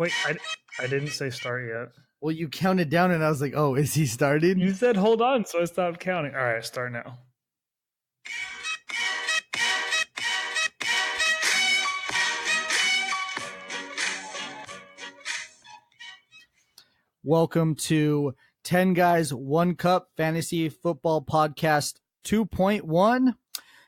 Wait, I didn't say start yet. Well, you counted down, and I was like, "Oh, is he started?" You said hold on, so I stopped counting. All right, start now. Welcome to 10 Guys, 1 Cup Fantasy Football Podcast 2.1.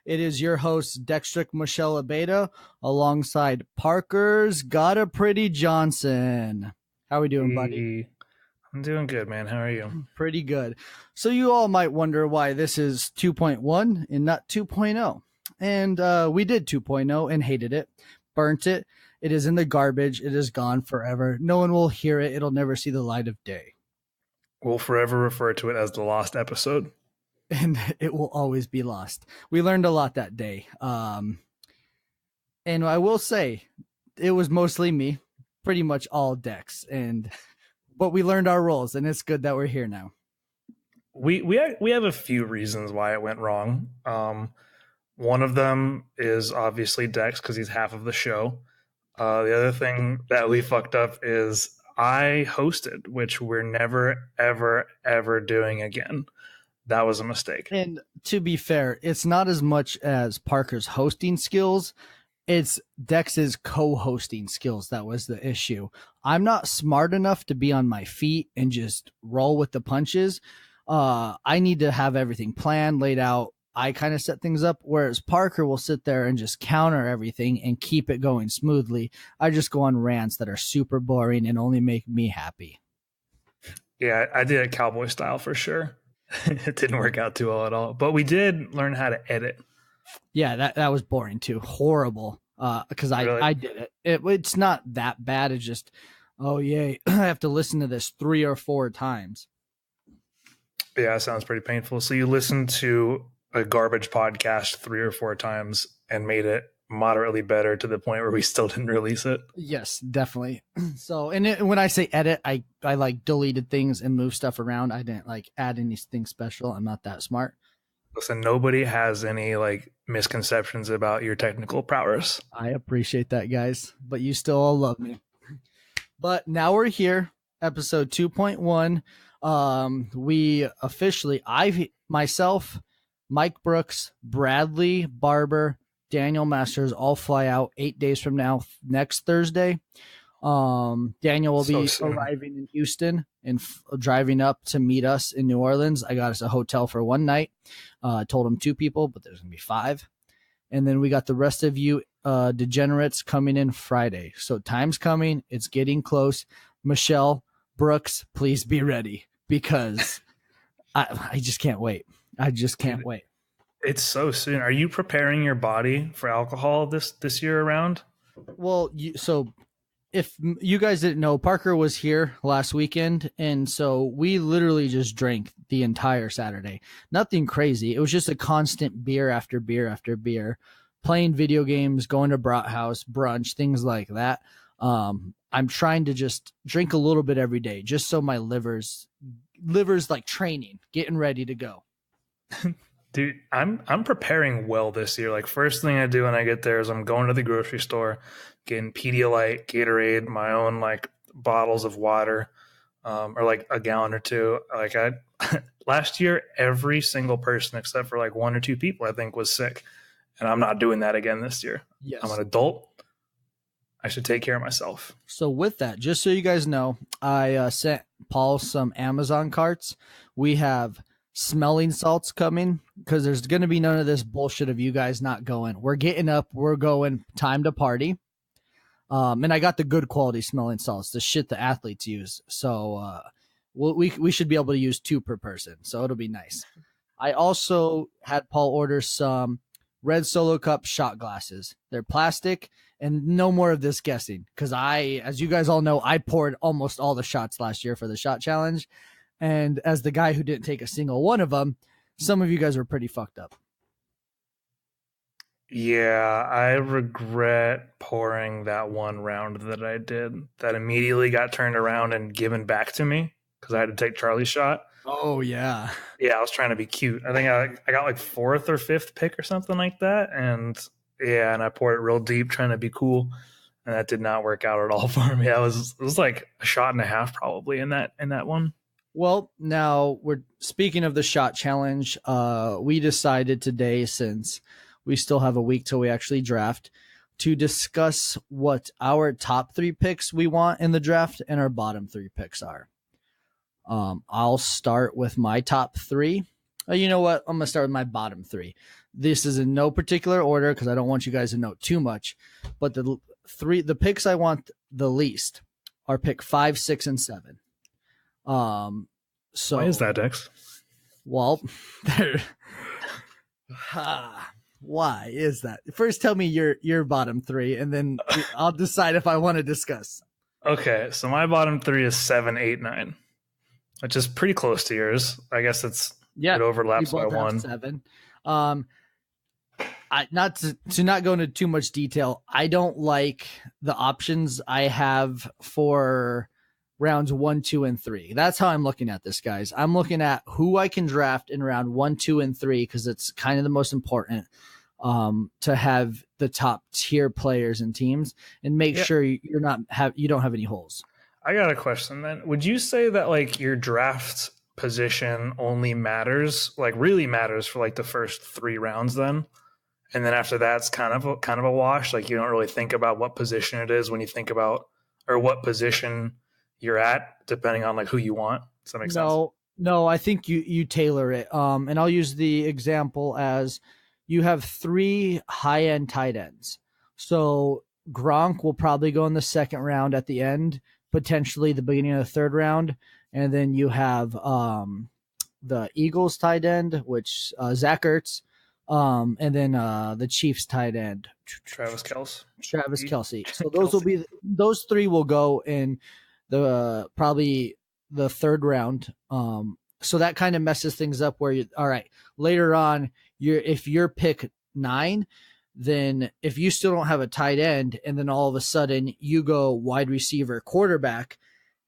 It is your host, Dextric Michelle Abeda, alongside Parker's Got a Pretty Johnson. How are we doing, buddy? I'm doing good, man. How are you? Pretty good. So you all might wonder why this is 2.1 and not 2.0. And we did 2.0 and hated it, burnt it. It is in the garbage. It is gone forever. No one will hear it. It'll never see the light of day. We'll forever refer to it as the lost episode. And it will always be lost. We learned a lot that day. And I will say, it was mostly me, pretty much all Dex. But we learned our roles, and it's good that we're here now. We have a few reasons why it went wrong. One of them is obviously Dex because he's half of the show. The other thing that we fucked up is I hosted, which we're never, ever, ever doing again. That was a mistake. And to be fair, it's not as much as Parker's hosting skills. It's Dex's co-hosting skills that was the issue. I'm not smart enough to be on my feet and just roll with the punches. I need to have everything planned, laid out. I kind of set things up, whereas Parker will sit there and just counter everything and keep it going smoothly. I just go on rants that are super boring and only make me happy. Yeah, I did it cowboy style for sure. It didn't work out too well at all, but we did learn how to edit. Yeah, that was boring too. Horrible. Because I did it. It's not that bad. It's just, oh yay, I have to listen to this 3 or 4 times. Yeah, it sounds pretty painful. So you listened to a garbage podcast 3 or 4 times and made it moderately better to the point where we still didn't release it. Yes, definitely. So, when I say edit, I like deleted things and moved stuff around. I didn't like add anything special. I'm not that smart. Listen, nobody has any like misconceptions about your technical prowess. I appreciate that, guys, but you still all love me. But now we're here, episode 2.1. We officially, myself, Mike Brooks, Bradley Barber, Daniel Masters all fly out 8 days from now, next Thursday. Daniel will be arriving in Houston and driving up to meet us in New Orleans. I got us a hotel for one night. I told him 2 people, but there's going to be 5. And then we got the rest of you degenerates coming in Friday. So time's coming. It's getting close. Michelle, Brooks, please be ready because I just can't wait. I just can't wait. It's so soon. Are you preparing your body for alcohol this year around? Well, so if you guys didn't know, Parker was here last weekend, and so we literally just drank the entire Saturday. Nothing crazy. It was just a constant beer after beer after beer, playing video games, going to Brat House, brunch, things like that. I'm trying to just drink a little bit every day, just so my liver's like training, getting ready to go. Dude, I'm preparing well this year. Like first thing I do when I get there is I'm going to the grocery store, getting Pedialyte, Gatorade, my own like bottles of water, or like a gallon or 2. Like last year, every single person except for like 1 or 2 people I think was sick, and I'm not doing that again this year. Yes. I'm an adult. I should take care of myself. So with that, just so you guys know, I sent Paul some Amazon carts. We have smelling salts coming because there's going to be none of this bullshit of you guys not going. We're getting up. We're going. Time to party. And I got the good quality smelling salts, the shit the athletes use. So we should be able to use 2 per person. So it'll be nice. I also had Paul order some Red Solo Cup shot glasses. They're plastic, and no more of this guessing because as you guys all know, I poured almost all the shots last year for the shot challenge. And as the guy who didn't take a single one of them, some of you guys were pretty fucked up. Yeah, I regret pouring that one round that I did that immediately got turned around and given back to me because I had to take Charlie's shot. Oh, yeah. Yeah, I was trying to be cute. I think I got like 4th or 5th pick or something like that. And yeah, and I poured it real deep trying to be cool. and that did not work out at all for me. It was like a shot and a half probably in that one. Well, now we're speaking of the shot challenge. We decided today, since we still have a week till we actually draft, to discuss what our top 3 picks we want in the draft and our bottom 3 picks are. I'll start with my top 3. You know what? I'm going to start with my bottom 3. This is in no particular order because I don't want you guys to know too much. But the picks I want the least are pick 5, 6, and 7. So why is that, Dex? Well, why is that? First, tell me your bottom 3, and then I'll decide if I want to discuss. Okay, so my bottom 3 is 7, 8, 9, which is pretty close to yours. I guess it overlaps by 1. 7. Not to not go into too much detail. I don't like the options I have for rounds 1, 2, and 3. That's how I'm looking at this, guys. I'm looking at who I can draft in round 1, 2, and 3 because it's kind of the most important to have the top tier players and teams and make sure you don't have any holes. I got a question then. Would you say that like your draft position only really matters for like the first 3 rounds then? And then after that, it's kind of a wash. Like you don't really think about what position it is when you think about, or what position you're at, depending on like who you want. Does that make sense? No, I think you tailor it. And I'll use the example as you have 3 high-end tight ends. So Gronk will probably go in the 2nd round at the end, potentially the beginning of the 3rd round. And then you have the Eagles tight end, which Zach Ertz. And then the Chiefs tight end, Travis Kelce. So those 3 will go in the probably the 3rd round. So that kind of messes things up where all right, later on if you're pick 9, then if you still don't have a tight end and then all of a sudden you go wide receiver, quarterback,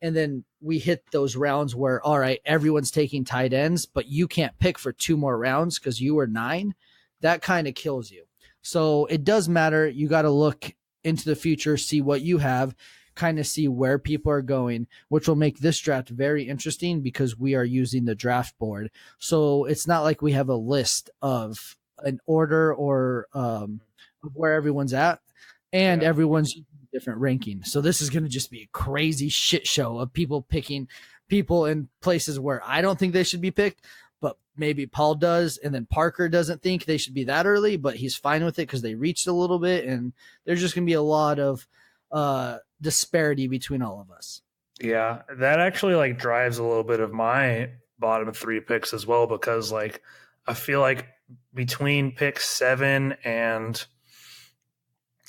and then we hit those rounds where, all right, everyone's taking tight ends, but you can't pick for 2 more rounds because you were 9. That kind of kills you. So it does matter. You got to look into the future, see what you have, kind of see where people are going, which will make this draft very interesting because we are using the draft board. So it's not like we have a list of an order or of where everyone's at, and everyone's different ranking. So this is going to just be a crazy shit show of people picking people in places where I don't think they should be picked, but maybe Paul does, and then Parker doesn't think they should be that early, but he's fine with it because they reached a little bit, and there's just going to be a lot of disparity between all of us. Yeah, that actually like drives a little bit of my bottom 3 picks as well, because like I feel like between pick 7 and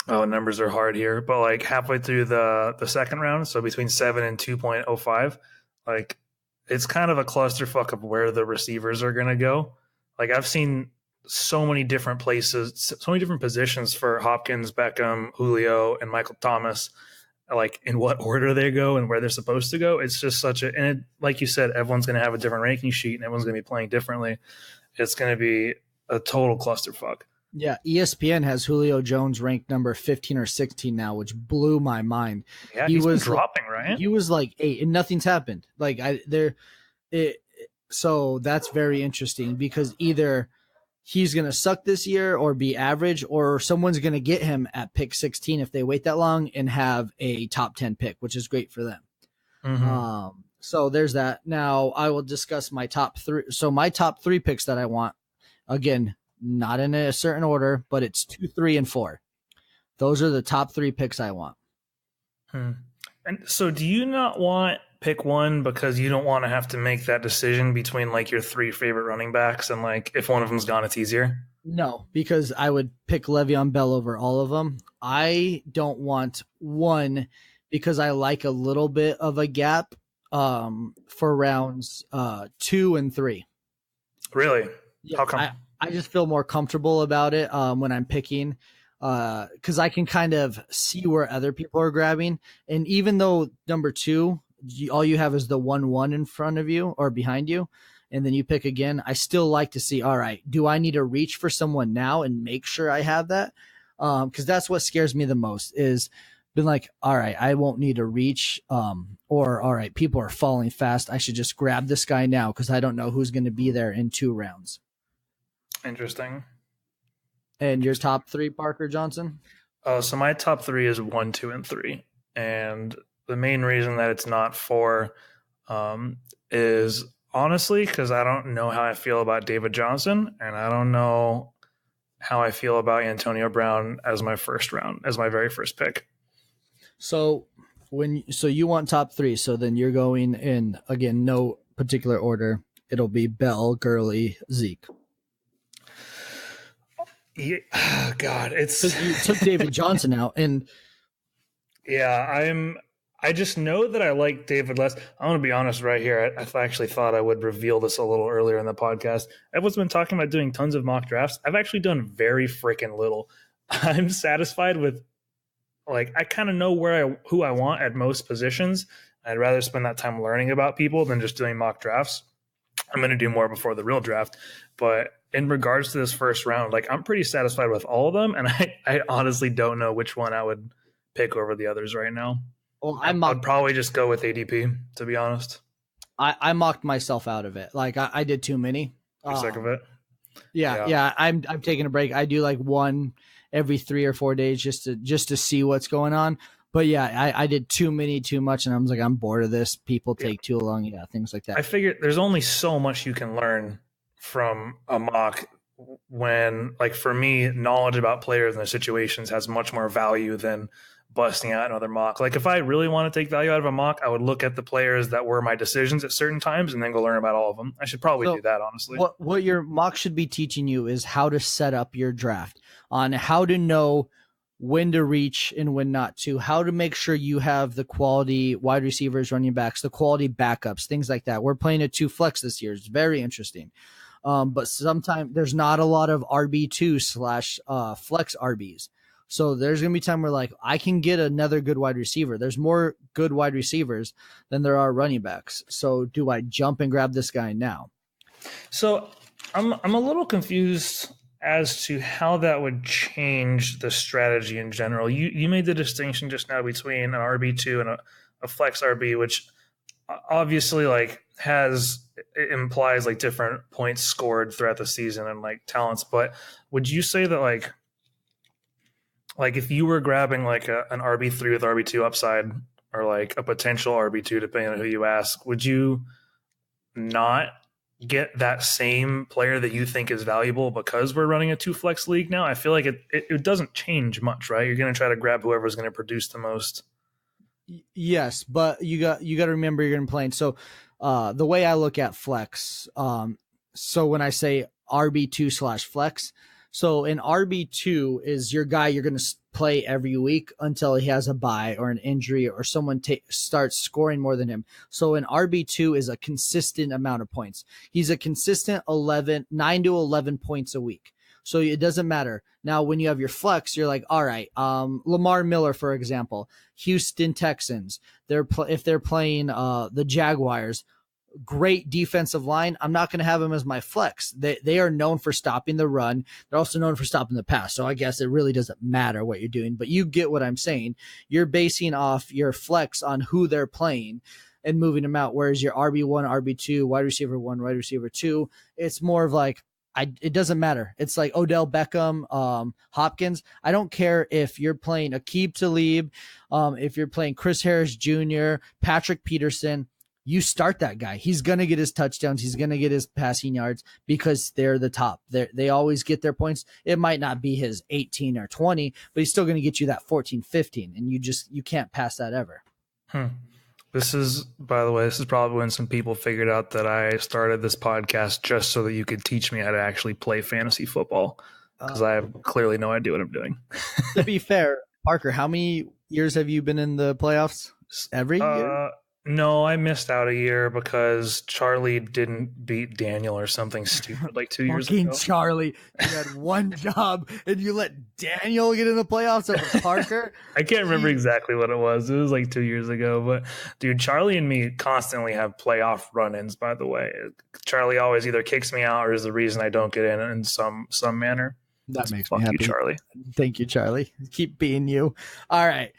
numbers are hard here, but like halfway through the 2nd round, so between 7 and 2.05, like it's kind of a clusterfuck of where the receivers are going to go. Like I've seen so many different places, so many different positions for Hopkins, Beckham, Julio, and Michael Thomas, like in what order they go and where they're supposed to go. It's just like you said, everyone's going to have a different ranking sheet and everyone's going to be playing differently. It's going to be a total clusterfuck. Yeah, ESPN has Julio Jones ranked number 15 or 16 now, which blew my mind. Yeah, he was dropping, right? He was like 8, and nothing's happened. So that's very interesting because either he's going to suck this year or be average, or someone's going to get him at pick 16 if they wait that long and have a top 10 pick, which is great for them. Mm-hmm. So there's that. Now I will discuss my top 3. So my top 3 picks that I want, again, not in a certain order, but it's 2, 3, and 4. Those are the top 3 picks I want. And so do you not want pick 1 because you don't want to have to make that decision between like your 3 favorite running backs, and like if one of them's gone, it's easier? No, because I would pick Le'Veon Bell over all of them. I don't want 1 because I like a little bit of a gap for rounds 2 and 3. Really? Yeah, how come? I just feel more comfortable about it when I'm picking, because I can kind of see where other people are grabbing. And even though number 2, all you have is the 1-1 in front of you or behind you, and then you pick again, I still like to see, all right, do I need to reach for someone now and make sure I have that? Because that's what scares me the most is been like, all right, I won't need to reach, or all right, people are falling fast. I should just grab this guy now because I don't know who's going to be there in 2 rounds. Interesting. And your top 3, Parker Johnson? So my top 3 is 1, 2, and 3. And the main reason that it's not 4 is honestly because I don't know how I feel about David Johnson, and I don't know how I feel about Antonio Brown as my very first pick. So you want top 3, so then you're going in, again, no particular order. It'll be Bell, Gurley, Zeke. Yeah, God, it's you took David Johnson out, and yeah, I just know that I like David less. I'm going to be honest right here. I actually thought I would reveal this a little earlier in the podcast. Everyone's been talking about doing tons of mock drafts. I've actually done very freaking little. I'm satisfied with, like, I kind of know who I want at most positions. I'd rather spend that time learning about people than just doing mock drafts. I'm going to do more before the real draft. But in regards to this first round, like, I'm pretty satisfied with all of them. And I honestly don't know which one I would pick over the others right now. Well, I'd probably just go with ADP, to be honest. I mocked myself out of it. Like, I did too many. For sick of it. Yeah. I'm taking a break. I do like one every 3 or 4 days just to see what's going on. But yeah, I did too much, and I was like, I'm bored of this. People take too long. Yeah, things like that. I figured there's only so much you can learn from a mock when, like, for me, knowledge about players and their situations has much more value than busting out another mock. Like, if I really want to take value out of a mock, I would look at the players that were my decisions at certain times and then go learn about all of them. I should probably do that, honestly. What your mock should be teaching you is how to set up your draft, on how to know when to reach and when not to, how to make sure you have the quality wide receivers, running backs, the quality backups, things like that. We're playing a 2 flex this year. It's very interesting. But sometimes there's not a lot of RB2 / flex RBs. So there's going to be time where, like, I can get another good wide receiver. There's more good wide receivers than there are running backs. So do I jump and grab this guy now? So I'm a little confused as to how that would change the strategy in general. You made the distinction just now between an RB2 and a flex RB, which obviously, like, it implies, like, different points scored throughout the season and, like, talents. But would you say that, like if you were grabbing, like, an RB3 with RB2 upside, or, like, a potential RB2, depending on who you ask, would you not get that same player that you think is valuable because we're running a 2 flex league now? I feel like it doesn't change much, right? You're going to try to grab whoever's going to produce the most. Yes, but you got to remember you're going to play. So the way I look at flex, so when I say RB2 / flex, so an RB2 is your guy you're going to play every week until he has a bye or an injury or someone starts scoring more than him. So an RB2 is a consistent amount of points. He's a consistent 9 to 11 points a week. So it doesn't matter. Now, when you have your flex, you're like, all right, Lamar Miller, for example, Houston Texans, if they're playing the Jaguars, great defensive line, I'm not going to have him as my flex. They are known for stopping the run. They're also known for stopping the pass. So I guess it really doesn't matter what you're doing, but you get what I'm saying. You're basing off your flex on who they're playing and moving them out. Whereas your RB1, RB2, wide receiver 1, wide receiver 2, it's more of like, it doesn't matter. It's like Odell Beckham, Hopkins. I don't care if you're playing Aqib Talib, if you're playing Chris Harris Jr., Patrick Peterson. You start that guy. He's going to get his touchdowns. He's going to get his passing yards because they're the top. They always get their points. It might not be his 18 or 20, but he's still going to get you that 14, 15. And you can't pass that ever. This is, by the way, probably when some people figured out that I started this podcast just so that you could teach me how to actually play fantasy football, because I have clearly no idea what I'm doing. To be fair, Parker, how many years have you been in the playoffs? Every year? No, I missed out a year because Charlie didn't beat Daniel or something stupid like 2 years ago. Charlie, you had one job and you let Daniel get in the playoffs over Parker. I can't remember exactly what it was. It was like 2 years ago. But, dude, Charlie and me constantly have playoff run-ins, by the way. Charlie always either kicks me out or is the reason I don't get in some manner. That makes me Fuck happy. you, Charlie. Thank you, Charlie. Keep being you. All right.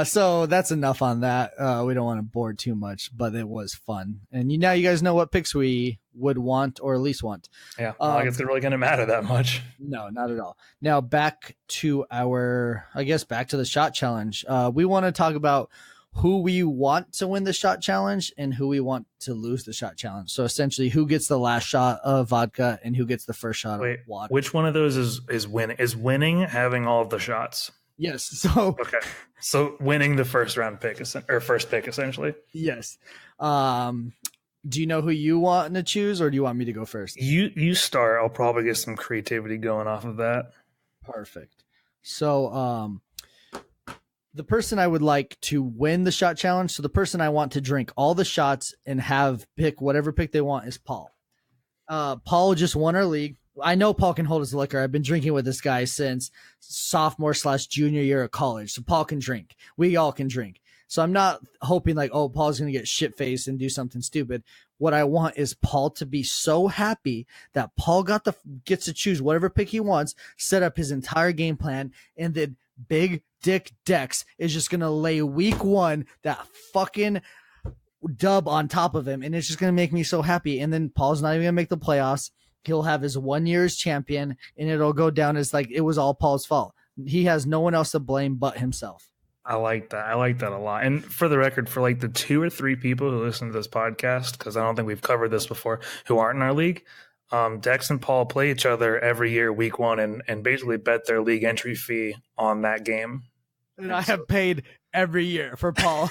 So that's enough on that. We don't want to bore too much, but it was fun. And now you guys know what picks we would want or least want. Yeah, not like it's really going to matter that much. No, not at all. Now back to the shot challenge. We want to talk about who we want to win the shot challenge and who we want to lose the shot challenge. So essentially who gets the last shot of vodka and who gets the first shot of water. Which one of those is winning? Is winning having all of the shots? Yes. So okay. So winning the first round pick or first pick essentially. Yes. Do you know who you want to choose or do you want me to go first? You start. I'll probably get some creativity going off of that. Perfect. So the person I would like to win the shot challenge, so the person I want to drink all the shots and have pick whatever pick they want is Paul. Paul just won our league. I know Paul can hold his liquor. I've been drinking with this guy since sophomore/junior year of college. So Paul can drink. We all can drink. So I'm not hoping like, oh, Paul's going to get shit-faced and do something stupid. What I want is Paul to be so happy that Paul gets to choose whatever pick he wants, set up his entire game plan, and then Big Dick Dex is just going to lay week 1 that fucking dub on top of him. And it's just going to make me so happy. And then Paul's not even going to make the playoffs. He'll have his 1 year as champion and it'll go down as like, it was all Paul's fault. He has no one else to blame but himself. I like that. I like that a lot. And for the record, for like the 2 or 3 people who listen to this podcast, because I don't think we've covered this before, who aren't in our league, Dex and Paul play each other every year, week 1, and basically bet their league entry fee on that game. And I have paid every year for Paul.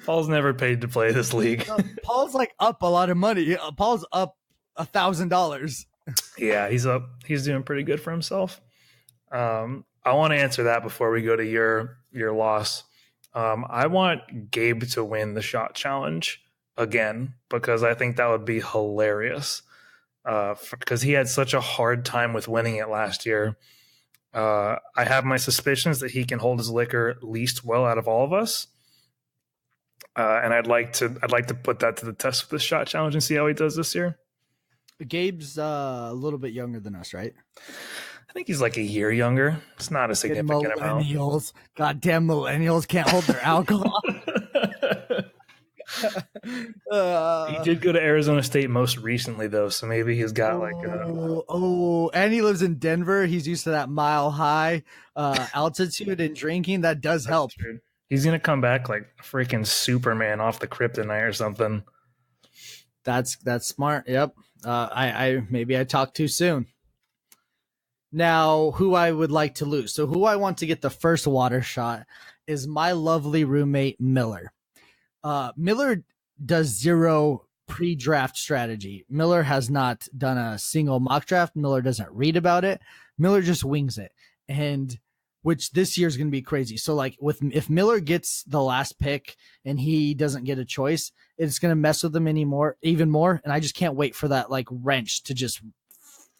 Paul's never paid to play this league. Paul's like up a lot of money. Paul's up $1,000. Yeah, he's up. He's doing pretty good for himself. I want to answer that before we go to your loss. I want Gabe to win the shot challenge again because I think that would be hilarious. Because he had such a hard time with winning it last year. I have my suspicions that he can hold his liquor least well out of all of us. And I'd like to put that to the test with the shot challenge and see how he does this year. Gabe's a little bit younger than us, right? I think he's like a year younger. It's not a significant amount. Millennials. Goddamn millennials can't hold their alcohol. He did go to Arizona State most recently, though, so maybe he's got and he lives in Denver. He's used to that mile high altitude and drinking. That does help. True. He's gonna come back like freaking Superman off the kryptonite or something. That's smart. Yep. I maybe I talked too soon. Now, who I would like to lose. So who I want to get the first water shot is my lovely roommate, Miller. Miller does zero pre-draft strategy. Miller has not done a single mock draft. Miller doesn't read about it. Miller just wings it. And which this year is going to be crazy. So like if Miller gets the last pick and he doesn't get a choice, it's going to mess with him even more. And I just can't wait for that like wrench to just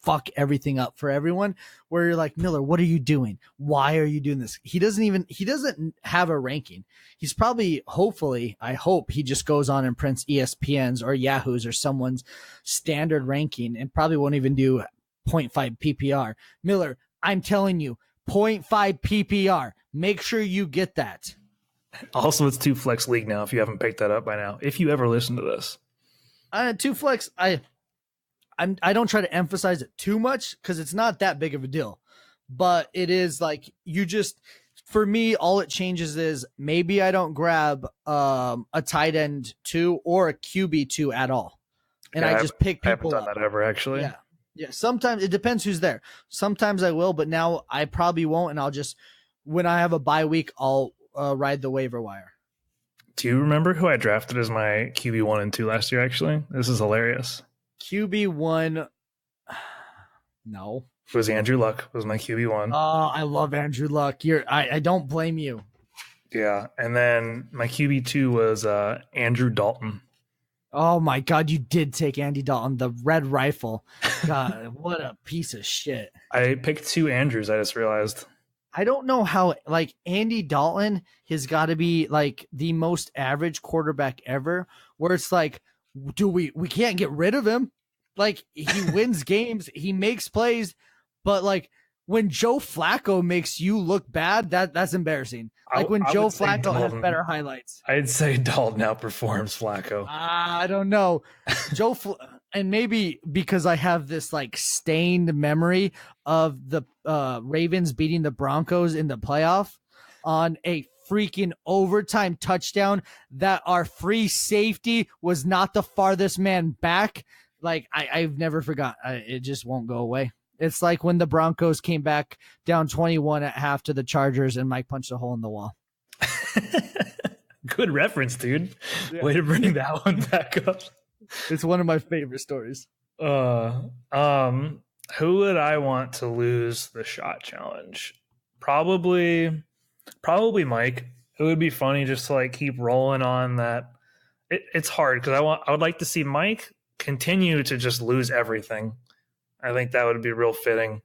fuck everything up for everyone where you're like, Miller, what are you doing? Why are you doing this? He doesn't have a ranking. He's probably, hopefully, I hope he just goes on and prints ESPN's or Yahoo's or someone's standard ranking and probably won't even do 0.5 PPR. Miller, I'm telling you, 0.5 PPR. Make sure you get that. Also, it's 2 Flex League now if you haven't picked that up by now. If you ever listen to this. 2 Flex, I don't try to emphasize it too much because it's not that big of a deal, but it is like for me, all it changes is maybe I don't grab a tight end 2 or a QB 2 at all. And I just pick people. I haven't done that ever actually. Yeah. Yeah. Sometimes it depends who's there. Sometimes I will, but now I probably won't. And I'll just, when I have a bye week, I'll ride the waiver wire. Do you remember who I drafted as my QB 1 and 2 last year? Actually, this is hilarious. QB1, no. It was Andrew Luck. Was my QB1. Oh, I love Andrew Luck. I don't blame you. Yeah, and then my QB2 was Andrew Dalton. Oh my God, you did take Andy Dalton, the red rifle. God, what a piece of shit. I picked 2 Andrews. I just realized. I don't know how, like, Andy Dalton has got to be like the most average quarterback ever, where it's like, we can't get rid of him. Like, he wins games, he makes plays, but like when Joe Flacco makes you look bad, that's embarrassing. Like when Joe Flacco has better highlights. I'd say Dalton outperforms Flacco. I don't know. And maybe because I have this like stained memory of the Ravens beating the Broncos in the playoff on a freaking overtime touchdown that our free safety was not the farthest man back. Like, I've never forgot. It just won't go away. It's like when the Broncos came back down 21 at half to the Chargers and Mike punched a hole in the wall. Good reference, dude. Yeah. Way to bring that one back up. It's one of my favorite stories. Who would I want to lose the shot challenge? Probably Mike. It would be funny just to like keep rolling on that. It's hard because I would like to see Mike continue to just lose everything. I think that would be real fitting.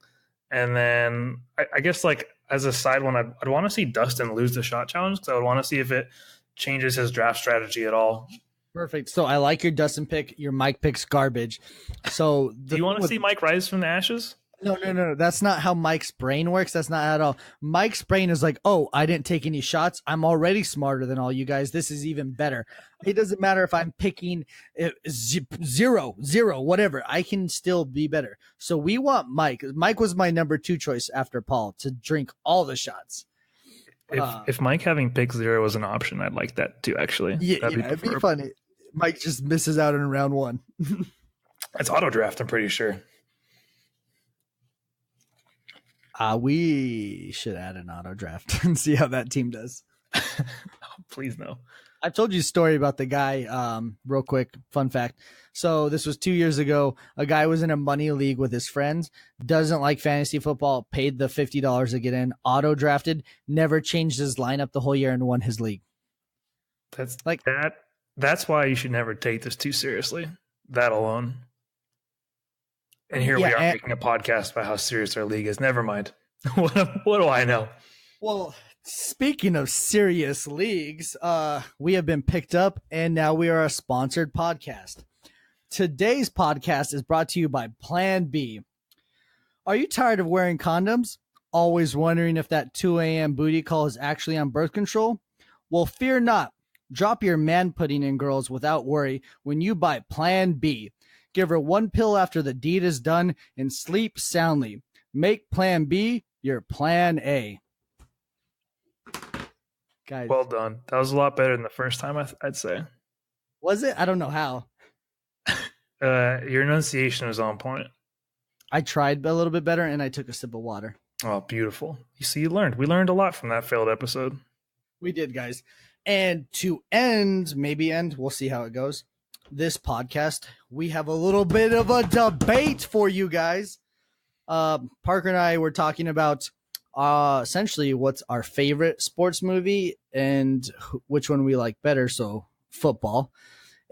And then I guess like as a side one, I'd want to see Dustin lose the shot challenge because I would want to see if it changes his draft strategy at all. Perfect. So I like your Dustin pick. Your Mike pick's garbage. So do you want to see Mike rise from the ashes? No. That's not how Mike's brain works. That's not at all. Mike's brain is like, oh, I didn't take any shots. I'm already smarter than all you guys. This is even better. It doesn't matter if I'm picking zero, whatever. I can still be better. So we want Mike. Mike was my number 2 choice after Paul to drink all the shots. If Mike having pick 0 was an option, I'd like that too, actually. Yeah, it'd be funny. Mike just misses out in round 1. It's auto draft, I'm pretty sure. We should add an auto draft and see how that team does. Please no. I've told you a story about the guy, real quick, fun fact. So this was 2 years ago. A guy was in a money league with his friends, doesn't like fantasy football, paid the $50 to get in, auto drafted, never changed his lineup the whole year and won his league. That's like that. That's why you should never take this too seriously. That alone. And here we are making a podcast about how serious our league is. Never mind. What do I know? Well, speaking of serious leagues, we have been picked up and now we are a sponsored podcast. Today's podcast is brought to you by Plan B. Are you tired of wearing condoms? Always wondering if that 2 a.m. booty call is actually on birth control? Well, fear not. Drop your man pudding in, girls, without worry when you buy Plan B. Give her one pill after the deed is done and sleep soundly. Make Plan B your Plan A. Guys, well done. That was a lot better than the first time, I'd say. Was it? I don't know how. Your enunciation was on point. I tried a little bit better, and I took a sip of water. Oh, beautiful. You see, you learned. We learned a lot from that failed episode. We did, guys. And to end, we'll see how it goes, this podcast, we have a little bit of a debate for you guys. Parker and I were talking about essentially what's our favorite sports movie and which one we like better. So football.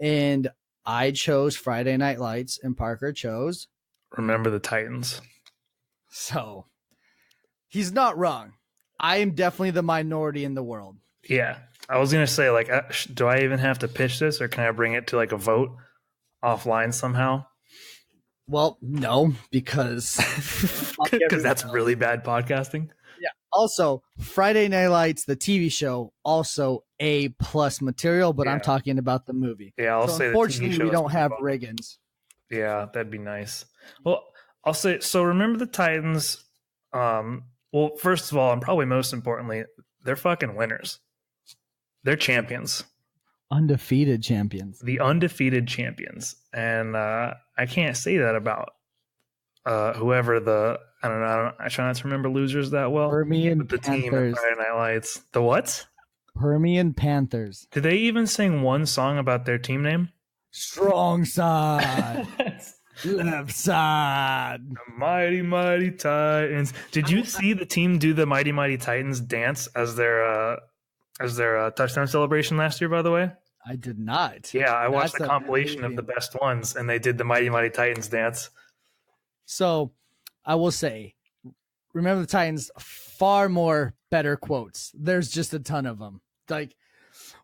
And I chose Friday Night Lights and Parker chose Remember the Titans. So he's not wrong. I am definitely the minority in the world. Yeah. I was going to say, like, do I even have to pitch this or can I bring it to like a vote offline somehow? Well, no, because that's really bad podcasting. Yeah. Also, Friday Night Lights, the TV show, also A+ material, but I'm talking about the movie. Yeah, I'll say unfortunately, we don't have Riggins. Yeah, that'd be nice. Well, I'll say, so remember the Titans. Well, first of all, and probably most importantly, they're fucking winners. They're champions. Undefeated champions. The undefeated champions. And I can't say that about whoever I don't know. I try not to remember losers that well. Permian the Panthers. Team at Friday Night Lights. The what? Permian Panthers. Did they even sing one song about their team name? Strong side. Left side. The Mighty Mighty Titans. Did you see the team do the Mighty Mighty Titans dance as their touchdown celebration last year, by the way? I did not. Yeah, I watched the compilation of the best ones, and they did the Mighty Mighty Titans dance. So I will say, Remember the Titans, far more better quotes. There's just a ton of them. Like,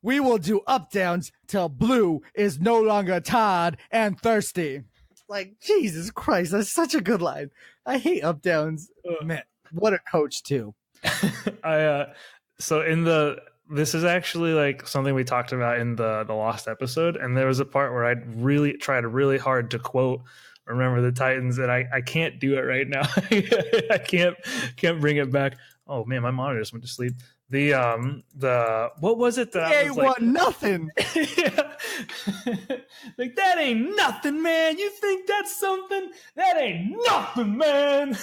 we will do up downs till blue is no longer tired and thirsty. Like, Jesus Christ, that's such a good line. I hate up downs. Man, what a coach too. This is actually like something we talked about in the Lost episode, and there was a part where I'd really tried really hard to quote Remember the Titans, and I can't do it right now. I can't bring it back. Oh man, my monitor just went to sleep. The what was it that I was like, nothing. Yeah. Like, that ain't nothing, man. You think that's something? That ain't nothing, man.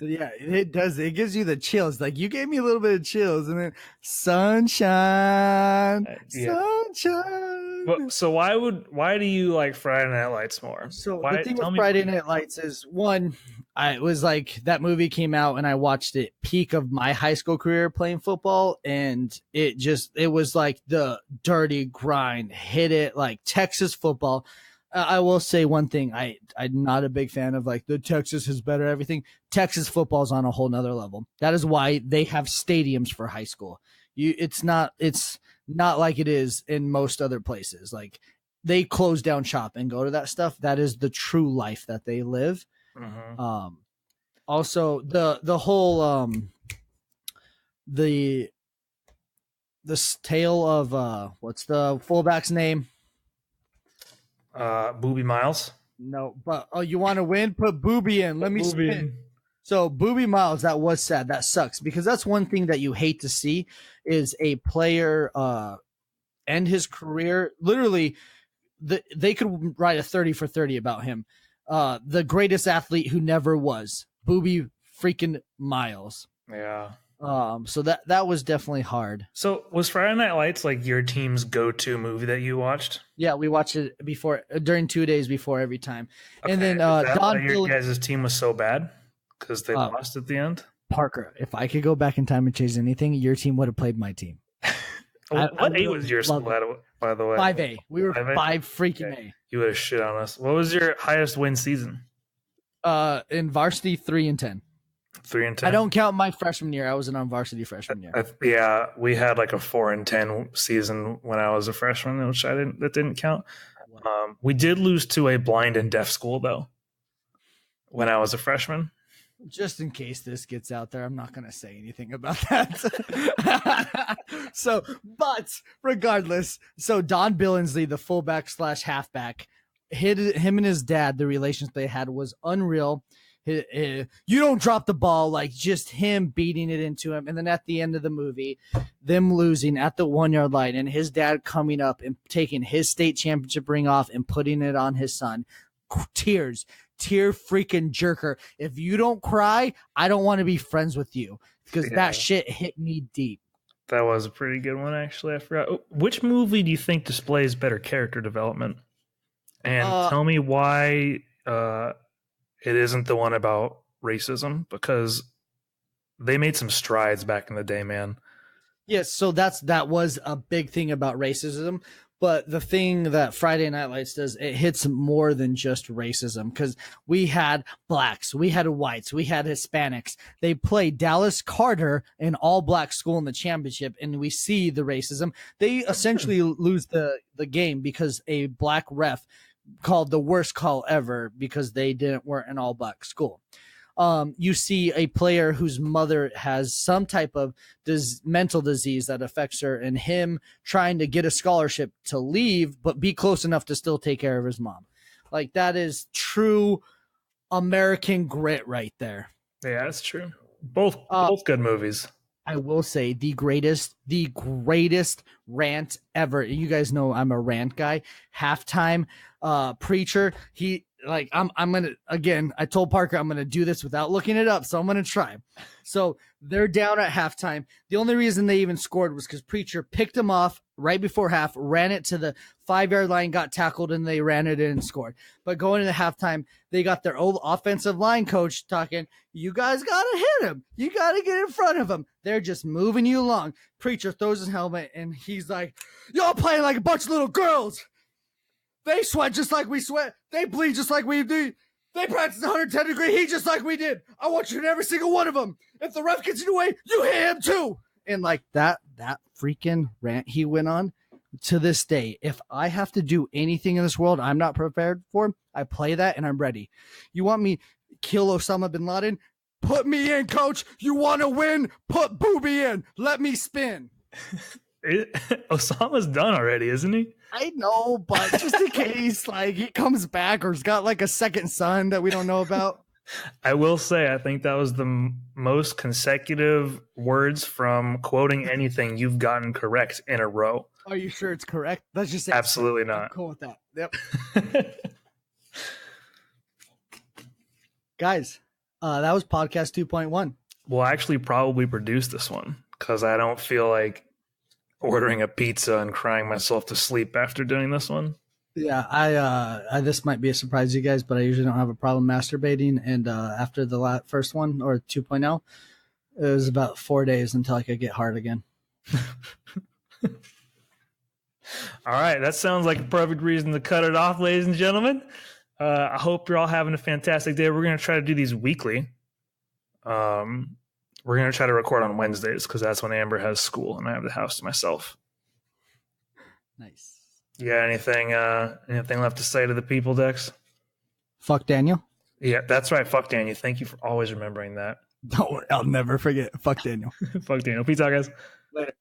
Yeah, it does. It gives you the chills. Like, you gave me a little bit of chills, and then sunshine, sunshine. So why do you like Friday Night Lights more? So the thing with Friday Night Lights is, one, it was like that movie came out and I watched it peak of my high school career playing football, and it was like the dirty grind, hit it like Texas football. I will say one thing, I'm not a big fan of like the Texas is better everything. Texas football is on a whole nother level. That is why they have stadiums for high school. It's not like it is in most other places. Like, they close down shop and go to that stuff. That is the true life that they live. Mm-hmm. Also the whole the tale of what's the fullback's name? Booby Miles. No, but you want to win? Put Booby in. Let me spin. So Booby Miles, that was sad. That sucks, because that's one thing that you hate to see is a player end his career. Literally, they could write a 30 for 30 about him. The greatest athlete who never was, Booby freaking Miles. Yeah. So that was definitely hard. So was Friday Night Lights like your team's go-to movie that you watched? Yeah, we watched it during 2 days before every time. Okay. And then your guys' team was so bad because they lost at the end? Parker, if I could go back in time and change anything, your team would have played my team. What A was your school, by the way? 5A. We were 5 freaking A. You would have shit on us. What was your highest win season? In varsity, 3-10. 3-10. I don't count my freshman year. I wasn't on varsity freshman year. Yeah, we had like a 4-10 season when I was a freshman, which that didn't count. We did lose to a blind and deaf school though when I was a freshman. Just in case this gets out there, I'm not going to say anything about that. But regardless, so Don Billingsley, the fullback / halfback, him and his dad, the relationship they had was unreal. You don't drop the ball, like just him beating it into him. And then at the end of the movie, them losing at the 1 yard line and his dad coming up and taking his state championship ring off and putting it on his son. Tear freaking jerker. If you don't cry, I don't want to be friends with you, because that shit hit me deep. That was a pretty good one, actually. I forgot. Which movie do you think displays better character development? And tell me why it isn't the one about racism, because they made some strides back in the day, man. Yes, so that was a big thing about racism. But the thing that Friday Night Lights does, it hits more than just racism, because we had blacks, we had whites, we had Hispanics. They played Dallas Carter, an all-black school, in the championship, and we see the racism. They essentially lose the game because a black ref called the worst call ever because they weren't an all-black school. You see a player whose mother has some type of mental disease that affects her, and him trying to get a scholarship to leave, but be close enough to still take care of his mom. Like, that is true American grit right there. Yeah, that's true. Both good movies. I will say the greatest rant ever. You guys know I'm a rant guy. Halftime, Preacher. I'm gonna, again, I told Parker I'm gonna do this without looking it up, so I'm gonna try. So they're down at halftime. The only reason they even scored was because Preacher picked him off right before half, ran it to the 5 yard line, got tackled, and they ran it in and scored. But going into halftime, they got their old offensive line coach talking, you guys gotta hit him, you gotta get in front of him. They're just moving you along. Preacher throws his helmet and he's like, y'all playing like a bunch of little girls. They sweat just like we sweat. They bleed just like we do. They practice 110-degree heat just like we did. I want you in every single one of them. If the ref gets in your way, you hit him too. And like that freaking rant he went on to this day, if I have to do anything in this world I'm not prepared for, I play that and I'm ready. You want me kill Osama bin Laden? Put me in, coach. You want to win? Put Booby in. Let me spin. Osama's done already, isn't he? I know, but just in case like he comes back or he's got like a second son that we don't know about. I will say, I think that was the most consecutive words from quoting anything you've gotten correct in a row. Are you sure it's correct? Let's just say absolutely not. I'm cool with that. Yep. Guys, that was podcast 2.1. We'll actually probably produce this one because I don't feel like ordering a pizza and crying myself to sleep after doing this one. Yeah, I this might be a surprise to you guys, but I usually don't have a problem masturbating. And after the first one or 2.0, it was about 4 days until I could get hard again. All right, that sounds like a perfect reason to cut it off, ladies and gentlemen. I hope you're all having a fantastic day. We're going to try to do these weekly. We're going to try to record on Wednesdays because that's when Amber has school and I have the house to myself. Nice. You got anything left to say to the people, Dex? Fuck Daniel. Yeah, that's right. Fuck Daniel. Thank you for always remembering that. Don't worry, I'll never forget. Fuck Daniel. Fuck Daniel. Peace out, guys. Later.